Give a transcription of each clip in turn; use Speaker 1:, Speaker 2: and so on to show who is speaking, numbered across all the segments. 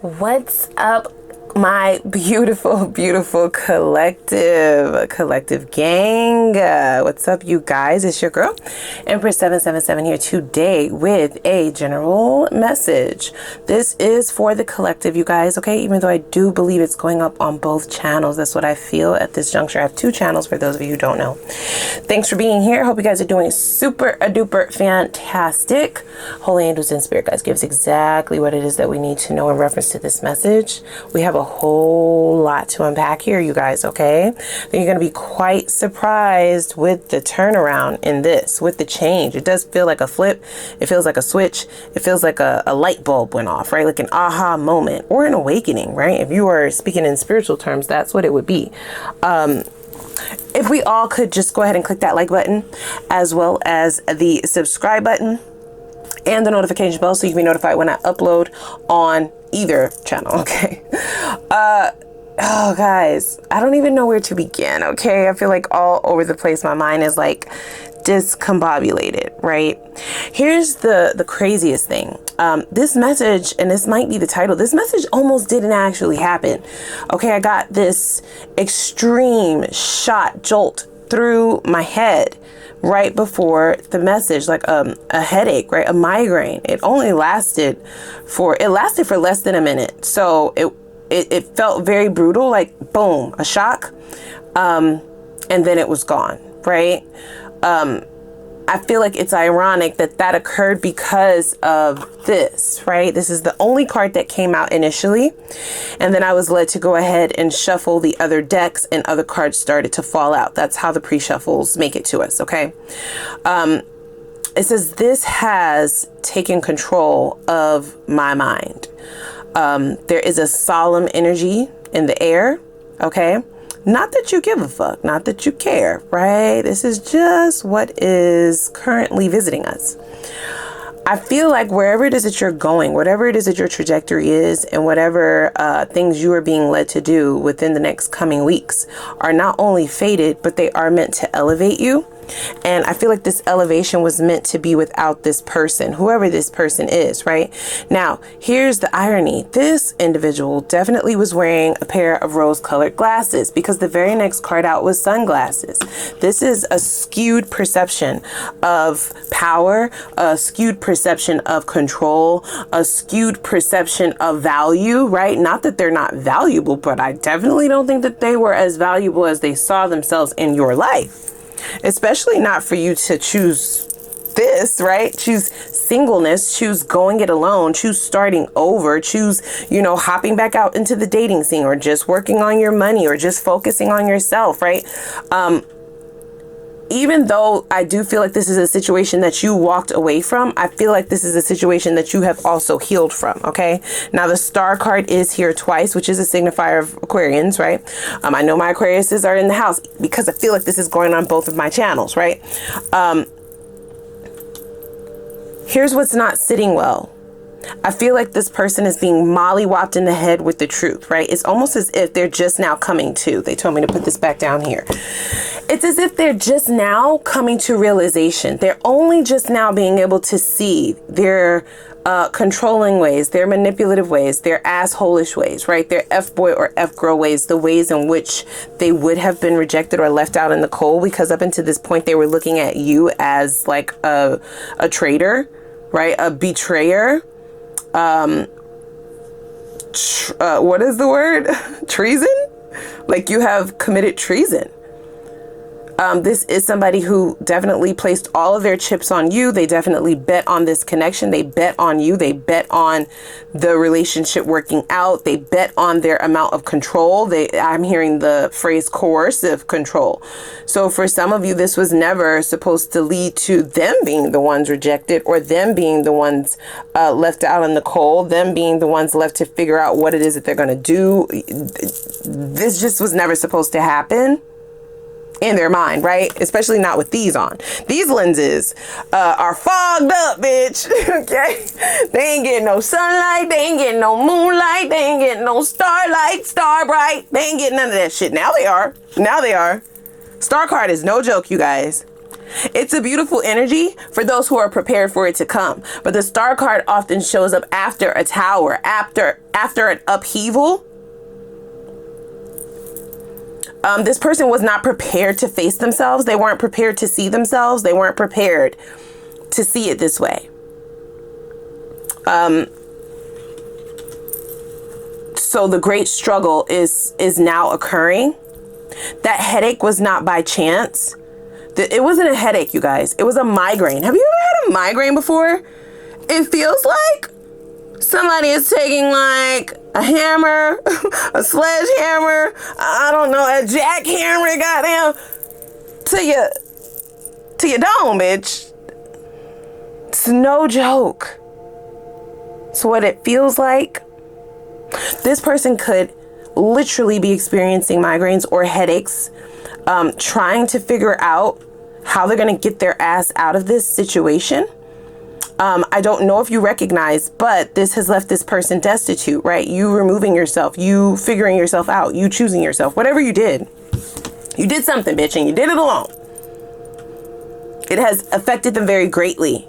Speaker 1: What's up, my beautiful, beautiful collective gang? What's up, you guys? It's your girl, Empress 777 here today with a general message. This is for the collective, you guys, okay? Even though I do believe it's going up on both channels. That's what I feel at this juncture. I have two channels for those of you who don't know. Thanks for being here. Hope you guys are doing super duper fantastic. Holy angels and spirit guys, give us exactly what it is that we need to know in reference to this message. We have a whole lot to unpack here, you guys, okay? Then you're going to be quite surprised with the turnaround in this, with the change. It does feel like a flip. It feels like a switch. It feels like a light bulb went off, right? Like an aha moment or an awakening, right? If you are speaking in spiritual terms, that's what it would be. If we all could just go ahead and click that like button, as well as the subscribe button and the notification bell, so you can be notified when I upload on either channel, okay? Oh guys, I don't even know where to begin, okay? I feel like all over the place. My mind is like discombobulated, right? Here's the craziest thing. This message, and this might be the title, this message almost didn't actually happen. Okay, I got this extreme shot jolt through my head right before the message, like a headache, right? A migraine. It lasted for less than a minute. So it felt very brutal, like boom, a shock. And then it was gone, right? I feel like it's ironic that occurred because of this, right? This is the only card that came out initially. And then I was led to go ahead and shuffle the other decks and other cards started to fall out. That's how the pre-shuffles make it to us, okay? It says this has taken control of my mind. There is a solemn energy in the air, okay? Not that you give a fuck, not that you care, right? This is just what is currently visiting us. I feel like wherever it is that you're going, whatever it is that your trajectory is, and whatever things you are being led to do within the next coming weeks are not only fated, but they are meant to elevate you. And I feel like this elevation was meant to be without this person, whoever this person is, right? Now, here's the irony. This individual definitely was wearing a pair of rose-colored glasses because the very next card out was sunglasses. This is a skewed perception of power, a skewed perception of control, a skewed perception of value, right? Not that they're not valuable, but I definitely don't think that they were as valuable as they saw themselves in your life. Especially not for you to choose this, right? Choose singleness, choose going it alone, choose starting over, choose, hopping back out into the dating scene, or just working on your money, or just focusing on yourself, right? Even though I do feel like this is a situation that you walked away from, I feel like this is a situation that you have also healed from, okay? Now, the star card is here twice, which is a signifier of Aquarians, right? I know my Aquariuses are in the house because I feel like this is going on both of my channels, right? Here's what's not sitting well. I feel like this person is being mollywopped in the head with the truth, right? It's almost as if they're just now coming to. They told me to put this back down here. It's as if they're just now coming to realization. They're only just now being able to see their controlling ways, their manipulative ways, their asshole-ish ways, right? Their F-boy or F-girl ways, the ways in which they would have been rejected or left out in the cold, because up until this point, they were looking at you as like a traitor, right? A betrayer. What is the word? Treason? Like you have committed treason. This is somebody who definitely placed all of their chips on you. They definitely bet on this connection. They bet on you. They bet on the relationship working out. They bet on their amount of control. I'm hearing the phrase coercive control. So for some of you, this was never supposed to lead to them being the ones rejected, or them being the ones left out in the cold, them being the ones left to figure out what it is that they're going to do. This just was never supposed to happen in their mind, right? Especially not with these on. These lenses are fogged up, bitch. Okay? They ain't getting no sunlight. They ain't getting no moonlight. They ain't getting no starlight, star bright. They ain't getting none of that shit. Now they are. Now they are. Star card is no joke, you guys. It's a beautiful energy for those who are prepared for it to come. But the Star card often shows up after a tower, after an upheaval. This person was not prepared to face themselves. They weren't prepared to see themselves. They weren't prepared to see it this way. So the great struggle is now occurring. That headache was not by chance. It wasn't a headache, you guys. It was a migraine. Have you ever had a migraine before? It feels like somebody is taking like a hammer, a sledgehammer, I don't know, a jackhammer, goddamn, to your dome, bitch. It's no joke. It's what it feels like. This person could literally be experiencing migraines or headaches, trying to figure out how they're going to get their ass out of this situation. I don't know if you recognize, but this has left this person destitute, right? You removing yourself, you figuring yourself out, you choosing yourself, whatever you did something, bitch, and you did it alone. It has affected them very greatly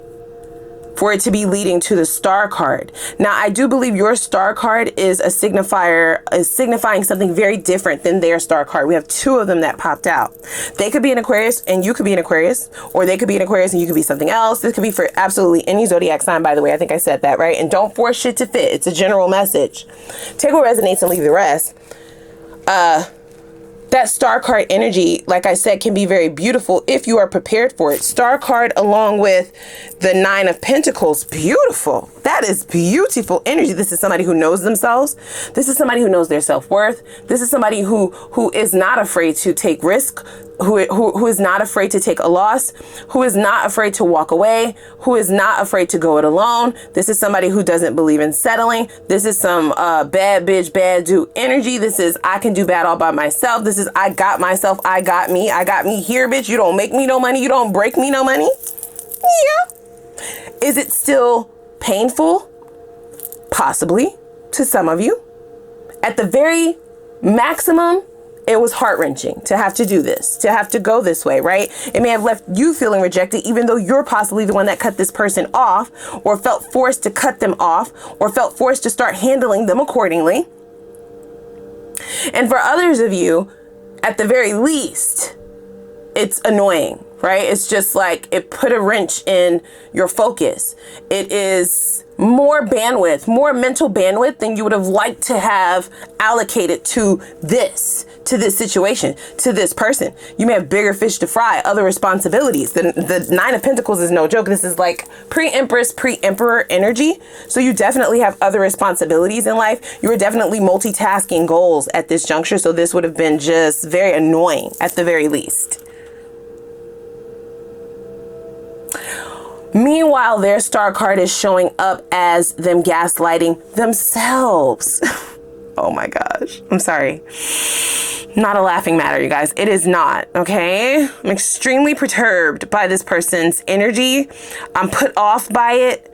Speaker 1: for it to be leading to the Star card. Now, I do believe your Star card is a signifier, is signifying something very different than their Star card. We have two of them that popped out. They could be an Aquarius and you could be an Aquarius, or they could be an Aquarius and you could be something else. This could be for absolutely any zodiac sign, by the way. I think I said that, right? And don't force shit to fit. It's a general message. Take what resonates and leave the rest. That Star card energy, like I said, can be very beautiful if you are prepared for it. Star card along with the 9 of Pentacles, beautiful. That is beautiful energy. This is somebody who knows themselves. This is somebody who knows their self-worth. This is somebody who is not afraid to take risk, who is not afraid to take a loss, who is not afraid to walk away, who is not afraid to go it alone. This is somebody who doesn't believe in settling. This is some bad bitch, bad dude energy. This is I can do bad all by myself. This is I got myself, I got me here, bitch. You don't make me no money. You don't break me no money. Yeah. Is it still painful? Possibly to some of you. At the very maximum, it was heart-wrenching to have to do this, to have to go this way, right? It may have left you feeling rejected, even though you're possibly the one that cut this person off, or felt forced to cut them off, or felt forced to start handling them accordingly. And for others of you, at the very least, it's annoying, right? It's just like it put a wrench in your focus. It is more bandwidth, more mental bandwidth than you would have liked to have allocated to this situation, to this person. You may have bigger fish to fry, other responsibilities. The 9 of Pentacles is no joke. This is like pre-Empress, pre-Emperor energy. So you definitely have other responsibilities in life. You were definitely multitasking goals at this juncture. So this would have been just very annoying at the very least. Meanwhile, their Star card is showing up as them gaslighting themselves. Oh my gosh. I'm sorry. Not a laughing matter, you guys. It is not, okay? I'm extremely perturbed by this person's energy. I'm put off by it.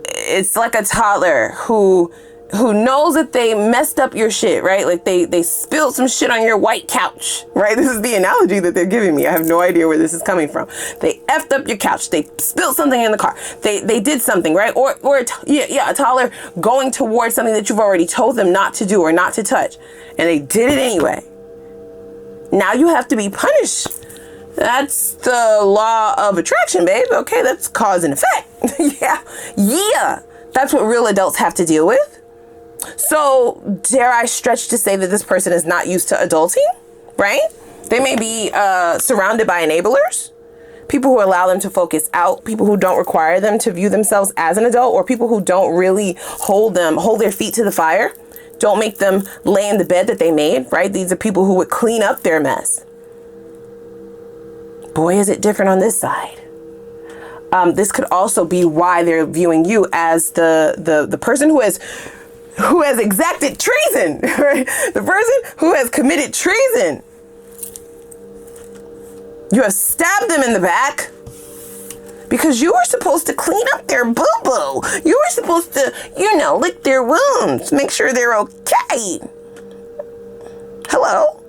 Speaker 1: It's like a toddler who knows that they messed up your shit, right? Like they spilled some shit on your white couch, right? This is the analogy that they're giving me. I have no idea where this is coming from. They effed up your couch. They spilled something in the car. They did something, right? Or a toddler going towards something that you've already told them not to do or not to touch. And they did it anyway. Now you have to be punished. That's the law of attraction, babe. Okay, that's cause and effect. Yeah. That's what real adults have to deal with. So dare I stretch to say that this person is not used to adulting, right? They may be surrounded by enablers, people who allow them to focus out, people who don't require them to view themselves as an adult, or people who don't really hold their feet to the fire, don't make them lay in the bed that they made, right? These are people who would clean up their mess. Boy, is it different on this side. This could also be why they're viewing you as the person who has exacted treason, right? The person who has committed treason. You have stabbed them in the back because you were supposed to clean up their boo-boo. You were supposed to, lick their wounds, make sure they're okay. Hello?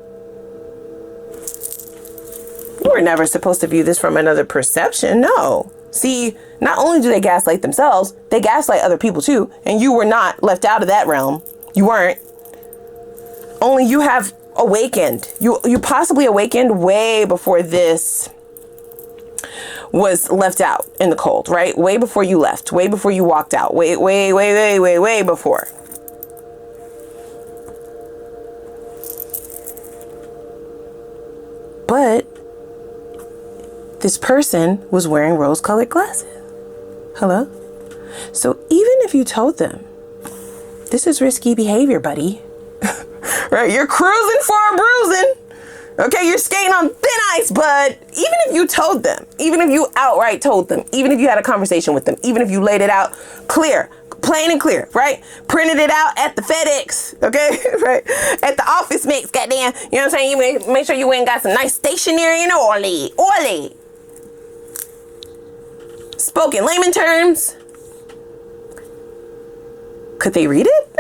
Speaker 1: You were never supposed to view this from another perception. No. See, not only do they gaslight themselves, they gaslight other people too. And you were not left out of that realm. You weren't. Only you have awakened. You possibly awakened way before this was left out in the cold, right? Way before you left, way before you walked out, way before. But this person was wearing rose-colored glasses. Hello? So even if you told them, this is risky behavior, buddy, right? You're cruising for a bruising. Okay, you're skating on thin ice, bud. Even if you told them, even if you outright told them, even if you had a conversation with them, even if you laid it out clear, plain and clear, right? Printed it out at the FedEx, okay? Right? At the office mates, goddamn. You know what I'm saying? You make sure you went and got some nice stationery and oily. Spoke in layman terms. Could they read it?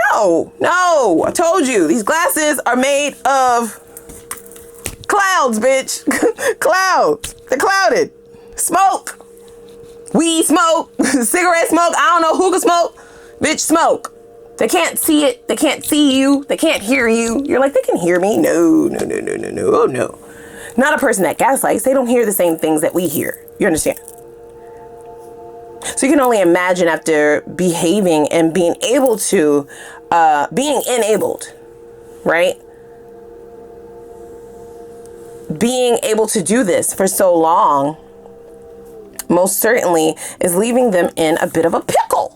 Speaker 1: No. I told you, these glasses are made of clouds, bitch. Clouds. They're clouded. Smoke. Weed smoke. Cigarette smoke. I don't know who can smoke. Bitch, smoke. They can't see it. They can't see you. They can't hear you. You're like, they can hear me. No. Oh, no. Not a person that gaslights. They don't hear the same things that we hear. You understand? So you can only imagine after behaving and being able to, being enabled, right? Being able to do this for so long, most certainly is leaving them in a bit of a pickle.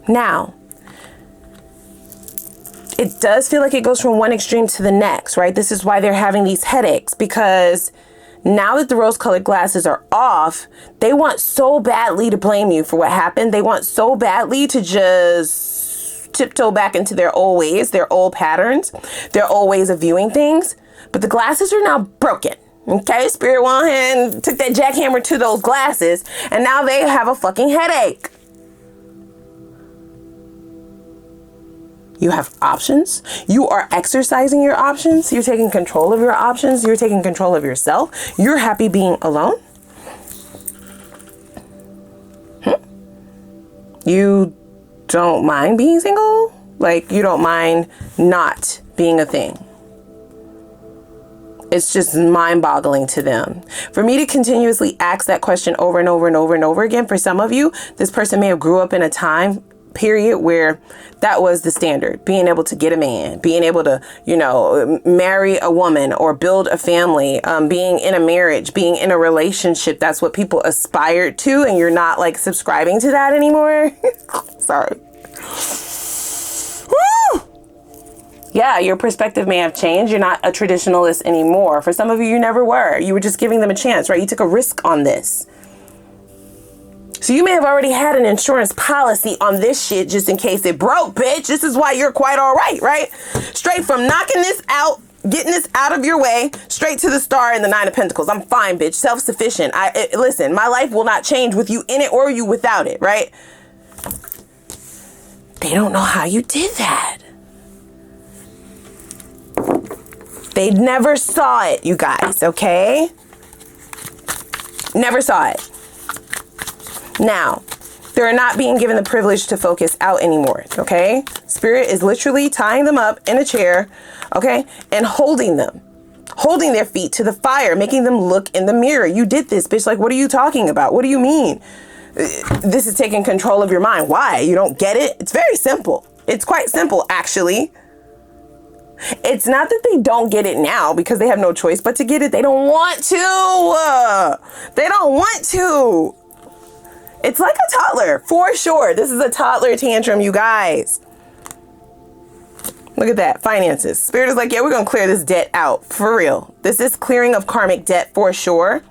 Speaker 1: Now, it does feel like it goes from one extreme to the next, right? This is why they're having these headaches, because now that the rose-colored glasses are off, they want so badly to blame you for what happened. They want so badly to just tiptoe back into their old ways, their old patterns, their old ways of viewing things. But the glasses are now broken. Okay, Spirit went ahead and took that jackhammer to those glasses, and now they have a fucking headache. You have options. You are exercising your options. You're taking control of your options. You're taking control of yourself. You're happy being alone. You don't mind being single? Like, you don't mind not being a thing. It's just mind-boggling to them. For me to continuously ask that question over and over and over and over again, for some of you, this person may have grew up in a time period where that was the standard. Being able to get a man, being able to, marry a woman or build a family, being in a marriage, being in a relationship. That's what people aspired to. And you're not like subscribing to that anymore. Sorry. Woo! Yeah, your perspective may have changed. You're not a traditionalist anymore. For some of you, you never were. You were just giving them a chance, right? You took a risk on this. So you may have already had an insurance policy on this shit just in case it broke, bitch. This is why you're quite all right? Straight from knocking this out, getting this out of your way, straight to the star and the 9 of Pentacles. I'm fine, bitch. Self-sufficient. Listen, my life will not change with you in it or you without it, right? They don't know how you did that. They never saw it, you guys, okay? Never saw it. Now, they're not being given the privilege to focus out anymore, okay? Spirit is literally tying them up in a chair, okay? And holding their feet to the fire, making them look in the mirror. You did this, bitch. Like, what are you talking about? What do you mean? This is taking control of your mind. Why? You don't get it? It's very simple. It's quite simple, actually. It's not that they don't get it now because they have no choice but to get it. They don't want to. They don't want to. It's like a toddler, for sure. This is a toddler tantrum, you guys. Look at that, finances. Spirit is like, yeah, we're going to clear this debt out, for real. This is clearing of karmic debt, for sure.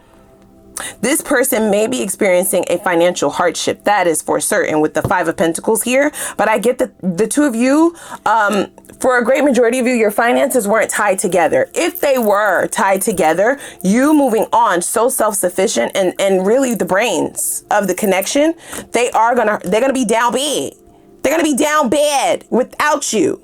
Speaker 1: This person may be experiencing a financial hardship. That is for certain with the 5 of Pentacles here. But I get that the two of you, for a great majority of you, your finances weren't tied together. If they were tied together, you moving on so self-sufficient and really the brains of the connection, they're gonna be down bad. They're gonna be down bad without you.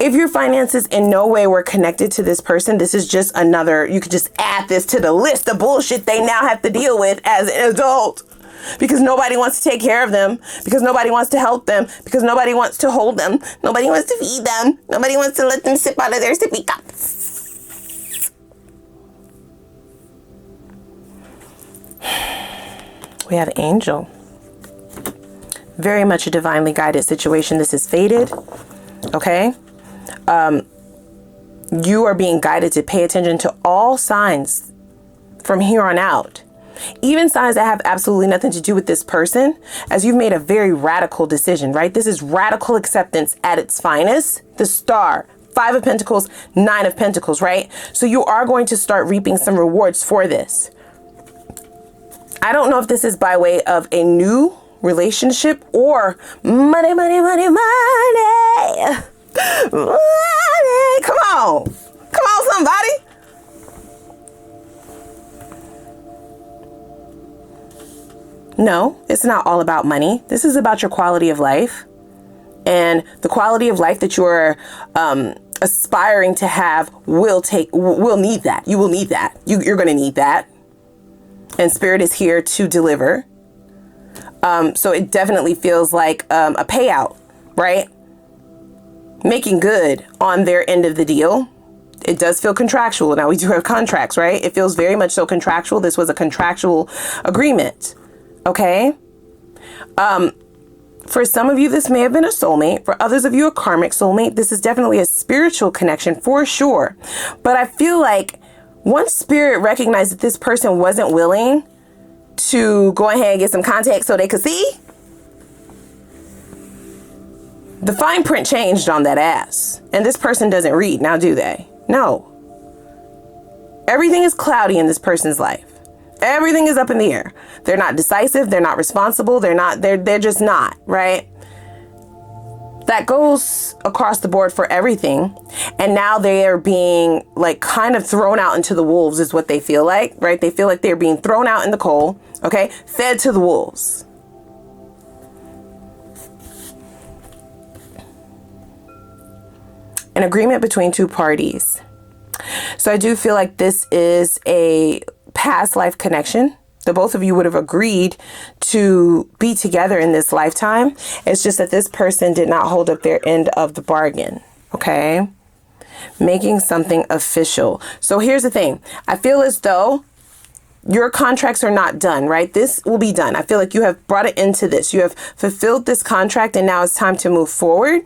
Speaker 1: If your finances in no way were connected to this person, this is just another, you could just add this to the list of bullshit they now have to deal with as an adult. Because nobody wants to take care of them. Because nobody wants to help them. Because nobody wants to hold them. Nobody wants to feed them. Nobody wants to let them sip out of their sippy cups. We have Angel. Very much a divinely guided situation. This is fated. Okay. You are being guided to pay attention to all signs from here on out. Even signs that have absolutely nothing to do with this person, as you've made a very radical decision, right? This is radical acceptance at its finest. The Star, 5 of Pentacles, 9 of Pentacles, right? So you are going to start reaping some rewards for this. I don't know if this is by way of a new relationship or money, money, money, money. Money. Come on. Come on, somebody. No, it's not all about money. This is about your quality of life, and the quality of life that you're aspiring to have will need that. You will need that. You're going to need that. And Spirit is here to deliver. So it definitely feels like a payout, right? Making good on their end of the deal. It does feel contractual. Now we do have contracts, right? It feels very much so contractual. This was a contractual agreement. Okay. For some of you, this may have been a soulmate. For others of you, a karmic soulmate. This is definitely a spiritual connection for sure. But I feel like once Spirit recognized that this person wasn't willing to go ahead and get some contact so they could see, the fine print changed on that ass. And this person doesn't read now, do they? No. Everything is cloudy in this person's life. Everything is up in the air. They're not decisive. They're not responsible. They're just not, right? That goes across the board for everything. And now they are being like kind of thrown out into the wolves is what they feel like, right? They feel like they're being thrown out in the cold, okay? Fed to the wolves. An agreement between two parties. So I do feel like this is a past life connection. The both of you would have agreed to be together in this lifetime. It's just that this person did not hold up their end of the bargain. Okay. Making something official. So here's the thing. I feel as though your contracts are not done, right? This will be done. I feel like you have brought it into this. You have fulfilled this contract and now it's time to move forward.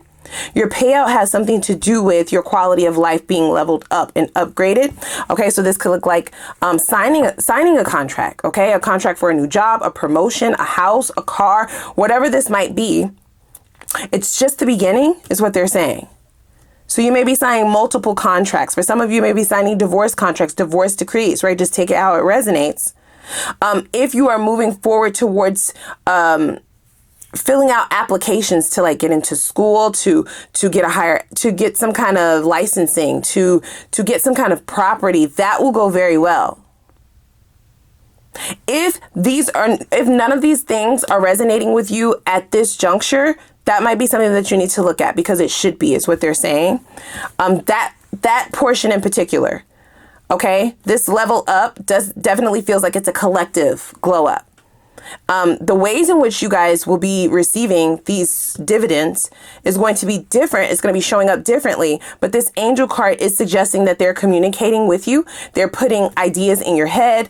Speaker 1: Your payout has something to do with your quality of life being leveled up and upgraded. Okay, so this could look like signing a contract, okay? A contract for a new job, a promotion, a house, a car, whatever this might be. It's just the beginning is what they're saying. So you may be signing multiple contracts. For some of you may be signing divorce contracts, divorce decrees, right? Just take it how it resonates. If you are moving forward towards filling out applications to like get into school, to get some kind of licensing, to get some kind of property, that will go very well. If none of these things are resonating with you at this juncture, that might be something that you need to look at, because it should be, is what they're saying. That portion in particular. Okay. This level up definitely feels like it's a collective glow up. The ways in which you guys will be receiving these dividends is going to be different. It's going to be showing up differently. But this angel card is suggesting that they're communicating with you. They're putting ideas in your head.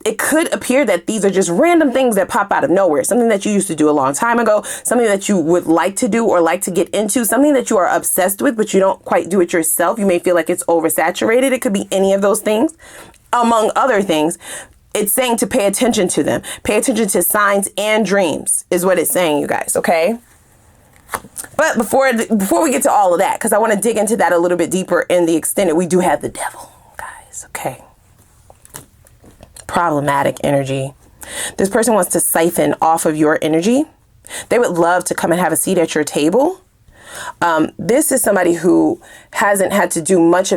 Speaker 1: It could appear that these are just random things that pop out of nowhere. Something that you used to do a long time ago. Something that you would like to do or like to get into. Something that you are obsessed with, but you don't quite do it yourself. You may feel like it's oversaturated. It could be any of those things, among other things. It's saying to pay attention to them. Pay attention to signs and dreams is what it's saying, you guys, okay? But before we get to all of that, because I want to dig into that a little bit deeper in the extended, we do have the devil, guys, okay? Problematic energy. This person wants to siphon off of your energy. They would love to come and have a seat at your table. This is somebody who hasn't had to do much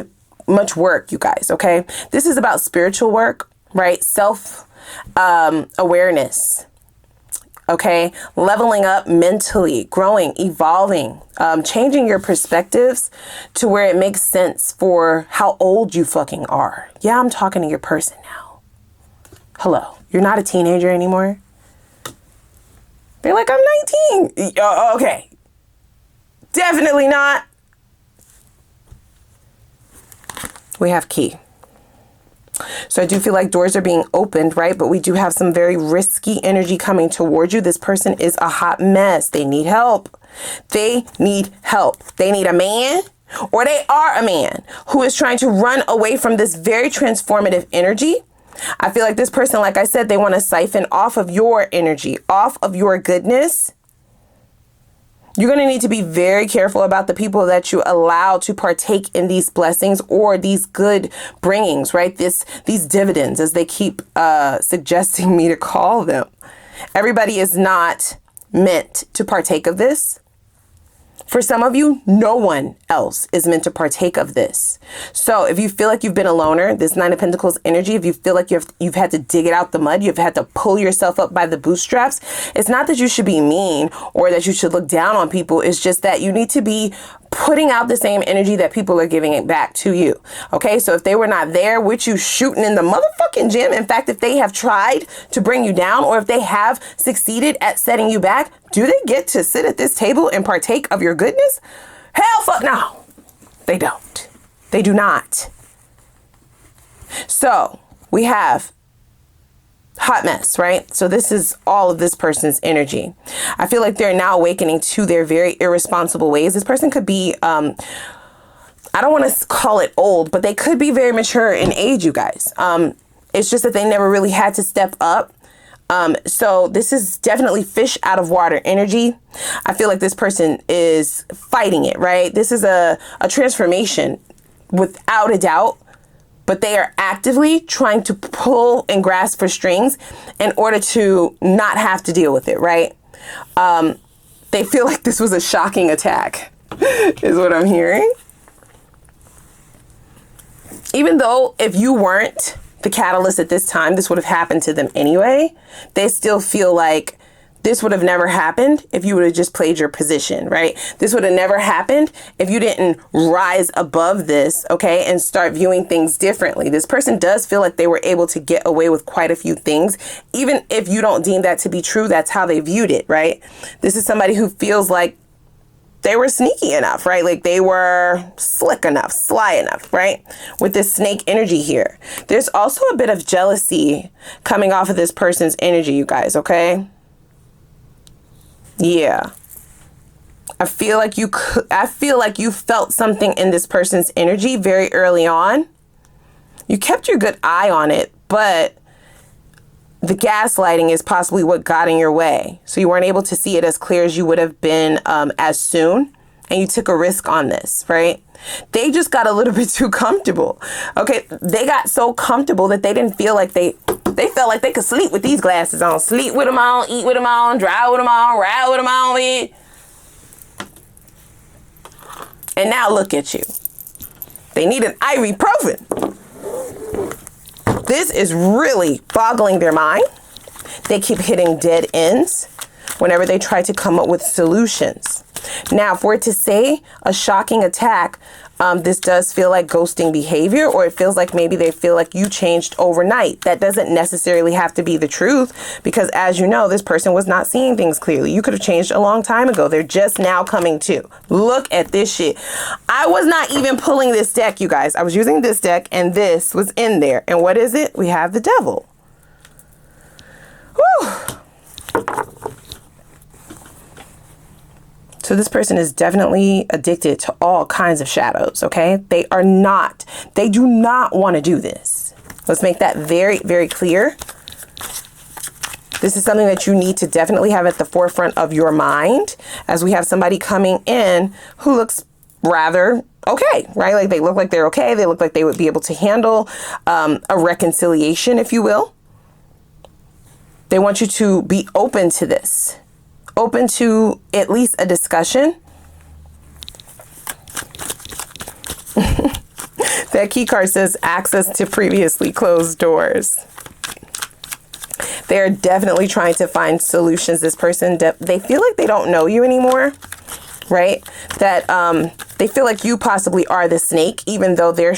Speaker 1: work, you guys, okay? This is about spiritual work. Right? Self awareness. okay? Leveling up mentally, growing, evolving, changing your perspectives to where it makes sense for how old you fucking are. Yeah, I'm talking to your person now. Hello, you're not a teenager anymore. They're like, I'm 19. Okay. Definitely not. We have key. So I do feel like doors are being opened, right? But we do have some very risky energy coming towards you. This person is a hot mess. They need help. They need help. They need a man, or they are a man who is trying to run away from this very transformative energy. I feel like this person, like I said, they want to siphon off of your energy, off of your goodness. You're going to need to be very careful about the people that you allow to partake in these blessings or these good bringings, right? These dividends, as they keep suggesting me to call them. Everybody is not meant to partake of this. For some of you, no one else is meant to partake of this. So if you feel like you've been a loner, this Nine of Pentacles energy, if you feel like you've had to dig it out the mud, you've had to pull yourself up by the bootstraps, it's not that you should be mean or that you should look down on people. It's just that you need to be putting out the same energy that people are giving it back to you. Okay, so if they were not there with you shooting in the motherfucking gym, in fact, if they have tried to bring you down, or if they have succeeded at setting you back, do they get to sit at this table and partake of your goodness? Hell fuck no. They don't. They do not. So we have hot mess, right? So this is all of this person's energy. I feel like they're now awakening to their very irresponsible ways. This person could be, I don't want to call it old, but they could be very mature in age, you guys. It's just that they never really had to step up. So this is definitely fish out of water energy. I feel like this person is fighting it, right? This is a transformation without a doubt. But they are actively trying to pull and grasp for strings in order to not have to deal with it, right? They feel like this was a shocking attack, is what I'm hearing. Even though if you weren't the catalyst at this time, this would have happened to them anyway, they still feel like this would have never happened if you would have just played your position, right? This would have never happened if you didn't rise above this, okay, and start viewing things differently. This person does feel like they were able to get away with quite a few things. Even if you don't deem that to be true, that's how they viewed it, right? This is somebody who feels like they were sneaky enough, right? Like they were slick enough, sly enough, right? With this snake energy here. There's also a bit of jealousy coming off of this person's energy, you guys, okay? Yeah. I feel like you felt something in this person's energy very early on. You kept your good eye on it, but the gaslighting is possibly what got in your way. So you weren't able to see it as clear as you would have been as soon. And you took a risk on this, right? They just got a little bit too comfortable. Okay, they got so comfortable that they didn't feel like they felt like they could sleep with these glasses on, sleep with them on, eat with them on, drive with them on, ride with them on. And now look at you. They need an ibuprofen. This is really boggling their mind. They keep hitting dead ends whenever they try to come up with solutions. Now, for it to say a shocking attack, this does feel like ghosting behavior, or it feels like maybe they feel like you changed overnight. That doesn't necessarily have to be the truth, because as you know, this person was not seeing things clearly. You could have changed a long time ago. They're just now coming to. Look at this shit. I was not even pulling this deck, you guys. I was using this deck and this was in there. And what is it? We have the devil. Whew. So this person is definitely addicted to all kinds of shadows, okay? They do not want to do this. Let's make that very, very clear. This is something that you need to definitely have at the forefront of your mind, as we have somebody coming in who looks rather okay, right? Like they look like they're okay. They look like they would be able to handle a reconciliation, if you will. They want you to be open to this. Open to at least a discussion. That key card says access to previously closed doors. They're definitely trying to find solutions. This person, they feel like they don't know you anymore, right? That they feel like you possibly are the snake, even though their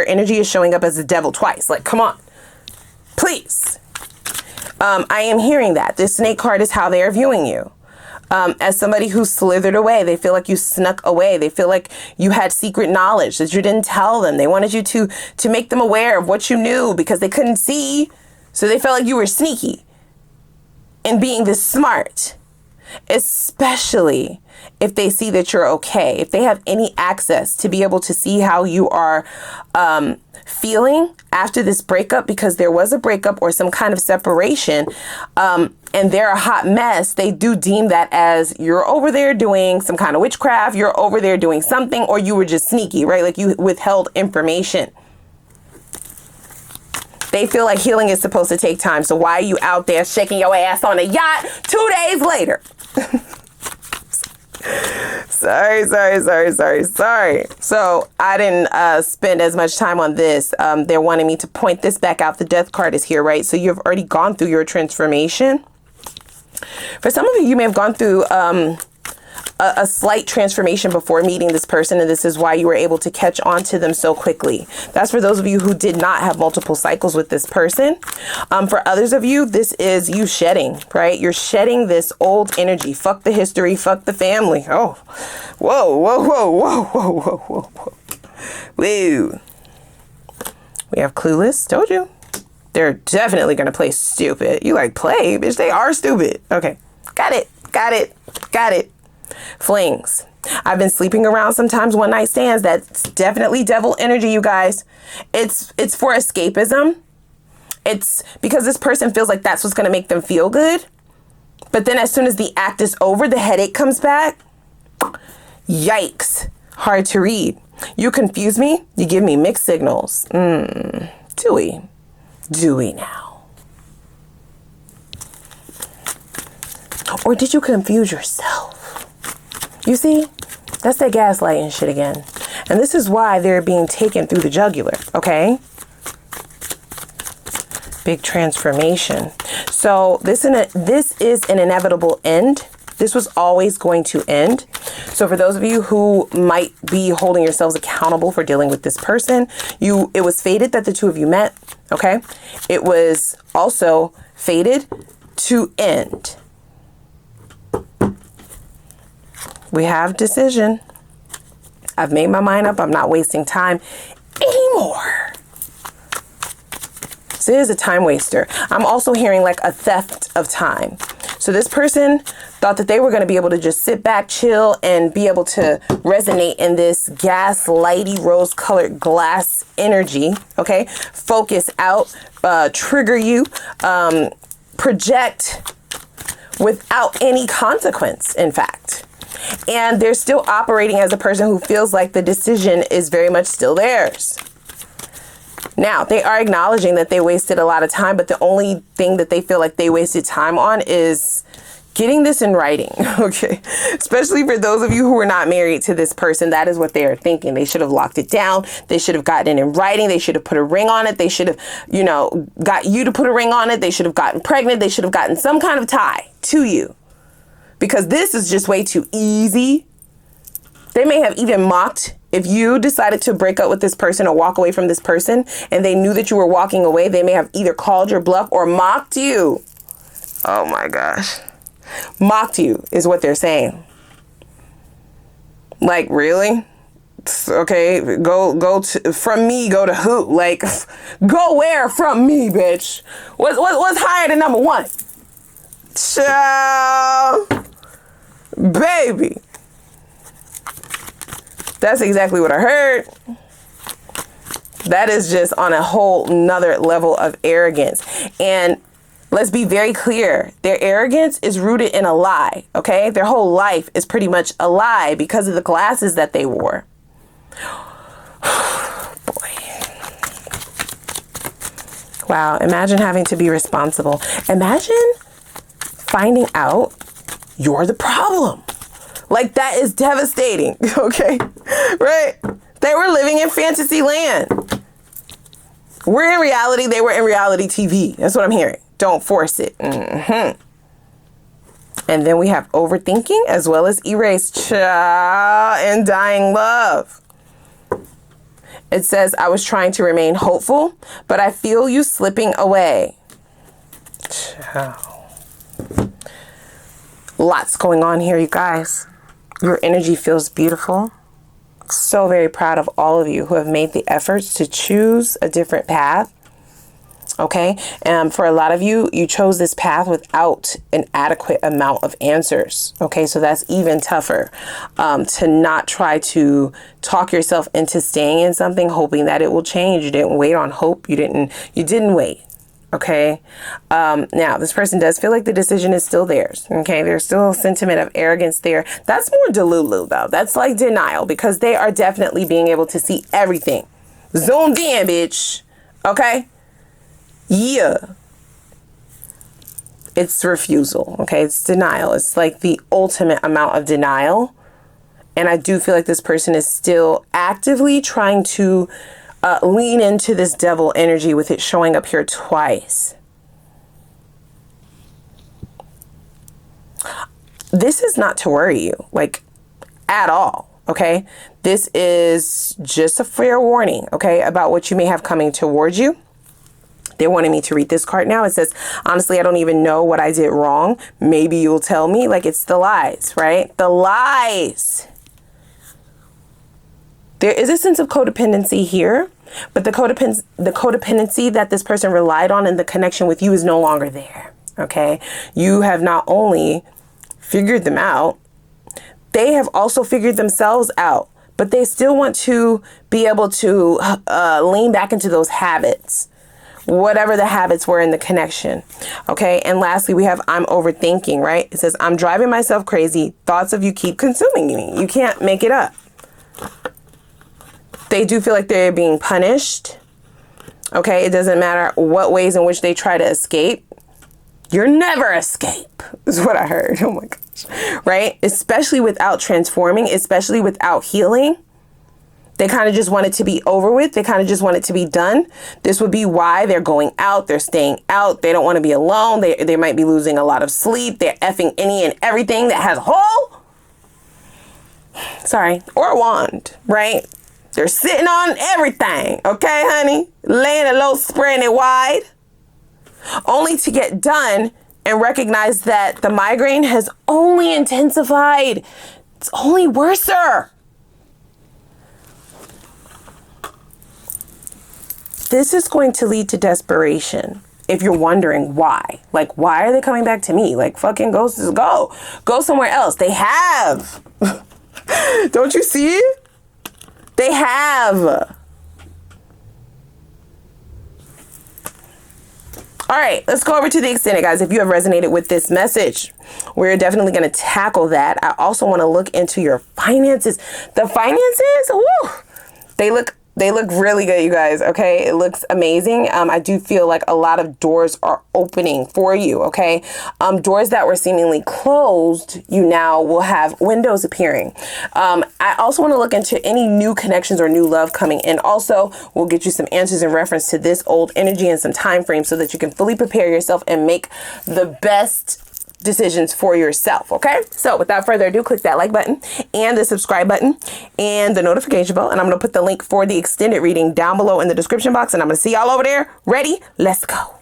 Speaker 1: energy is showing up as the devil twice. Like, come on, please. I am hearing that. This snake card is how they are viewing you. As somebody who slithered away. They feel like you snuck away. They feel like you had secret knowledge that you didn't tell them. They wanted you to make them aware of what you knew because they couldn't see. So they felt like you were sneaky in being this smart, especially if they see that you're okay. If they have any access to be able to see how you are feeling after this breakup, because there was a breakup or some kind of separation, and they're a hot mess, they do deem that as you're over there doing some kind of witchcraft, you're over there doing something, or you were just sneaky, right? Like you withheld information. They feel like healing is supposed to take time. So why are you out there shaking your ass on a yacht 2 days later? Sorry. So I didn't spend as much time on this. They're wanting me to point this back out. The death card is here, right? So you've already gone through your transformation. For some of you, you may have gone through a slight transformation before meeting this person, and this is why you were able to catch on to them so quickly. That's for those of you who did not have multiple cycles with this person. For others of you, this is you shedding, right? You're shedding this old energy. Fuck the history, fuck the family. Oh, whoa. Woo. We have clueless. Told you. They're definitely going to play stupid. You like play, bitch. They are stupid. Okay. Got it. Flings. I've been sleeping around sometimes, one night stands. That's definitely devil energy, you guys. It's for escapism. It's because this person feels like that's what's going to make them feel good. But then as soon as the act is over, the headache comes back. Yikes. Hard to read. You confuse me. You give me mixed signals. Do we now? Or did you confuse yourself? You see, that's that gaslighting shit again. And this is why they're being taken through the jugular, okay? Big transformation. So this is an inevitable end. This was always going to end. So for those of you who might be holding yourselves accountable for dealing with this person, it was fated that the two of you met, okay? It was also fated to end. We have decision. I've made my mind up. I'm not wasting time anymore. So it is a time waster. I'm also hearing like a theft of time. So this person thought that they were going to be able to just sit back, chill, and be able to resonate in this gaslighty rose-colored glass energy. Okay, focus out, trigger you, project without any consequence, in fact. And they're still operating as a person who feels like the decision is very much still theirs. Now, they are acknowledging that they wasted a lot of time, but the only thing that they feel like they wasted time on is getting this in writing, okay? Especially for those of you who are not married to this person, that is what they are thinking. They should have locked it down. They should have gotten it in writing. They should have put a ring on it. They should have, got you to put a ring on it. They should have gotten pregnant. They should have gotten some kind of tie to you. Because this is just way too easy. They may have even mocked if you decided to break up with this person or walk away from this person and they knew that you were walking away. They may have either called your bluff or mocked you. Oh my gosh. Mocked you is what they're saying. Like, really? Okay, go to, from me, go to who? Like, go where from me, bitch? What's higher than number one? Ciao. Baby. That's exactly what I heard. That is just on a whole nother level of arrogance. And let's be very clear. Their arrogance is rooted in a lie, okay? Their whole life is pretty much a lie because of the glasses that they wore. Boy. Wow, imagine having to be responsible. Imagine finding out you're the problem. Like, that is devastating, okay? Right? They were living in fantasy land. We're in reality. They were in reality TV. That's what I'm hearing. Don't force it. And then we have overthinking as well as erase. And dying love. It says, I was trying to remain hopeful, but I feel you slipping away. Lots going on here, you guys. Your energy feels beautiful. So very proud of all of you who have made the efforts to choose a different path. Okay. And for a lot of you, you chose this path without an adequate amount of answers. Okay. So that's even tougher, to not try to talk yourself into staying in something, hoping that it will change. You didn't wait on hope. You didn't wait. Okay. Now this person does feel like the decision is still theirs. Okay. There's still a sentiment of arrogance there. That's more delulu though. That's like denial, because they are definitely being able to see everything. Zoomed in, bitch. Okay. Yeah. It's refusal. Okay. It's denial. It's like the ultimate amount of denial. And I do feel like this person is still actively trying to lean into this devil energy, with it showing up here twice. This is not to worry you, like, at all. Okay. This is just a fair warning. Okay. About what you may have coming towards you. They're wanting me to read this card now. It says, honestly, I don't even know what I did wrong. Maybe you'll tell me. Like, it's the lies, right? The lies. There is a sense of codependency here, but the codependency that this person relied on in the connection with you is no longer there. Okay. You have not only figured them out, they have also figured themselves out, but they still want to be able to lean back into those habits, whatever the habits were in the connection. Okay. And lastly, we have, I'm overthinking, right? It says, I'm driving myself crazy. Thoughts of you keep consuming me. You can't make it up. They do feel like they're being punished. Okay. It doesn't matter what ways in which they try to escape. You're never escape is what I heard. Oh my gosh. Right. Especially without transforming, especially without healing. They kind of just want it to be over with. They kind of just want it to be done. This would be why they're going out. They're staying out. They don't want to be alone. They might be losing a lot of sleep. They're effing any and everything that has a hole. Sorry. Or a wand, right? They're sitting on everything. Okay, honey? Laying it low, spreading it wide. Only to get done and recognize that the migraine has only intensified. It's only worser. This is going to lead to desperation. If you're wondering why, like, why are they coming back to me? Like, fucking go somewhere else. They have. Don't you see it? They have. All right, let's go over to the extended, guys. If you have resonated with this message, we're definitely going to tackle that. I also want to look into your finances. The finances, woo, they look really good, you guys. Okay. It looks amazing. I do feel like a lot of doors are opening for you. Okay. Doors that were seemingly closed, you now will have windows appearing. I also want to look into any new connections or new love coming in. Also, we'll get you some answers in reference to this old energy and some time frames so that you can fully prepare yourself and make the best decisions for yourself. Okay. So without further ado, click that like button and the subscribe button and the notification bell. And I'm going to put the link for the extended reading down below in the description box. And I'm going to see y'all over there. Ready? Let's go.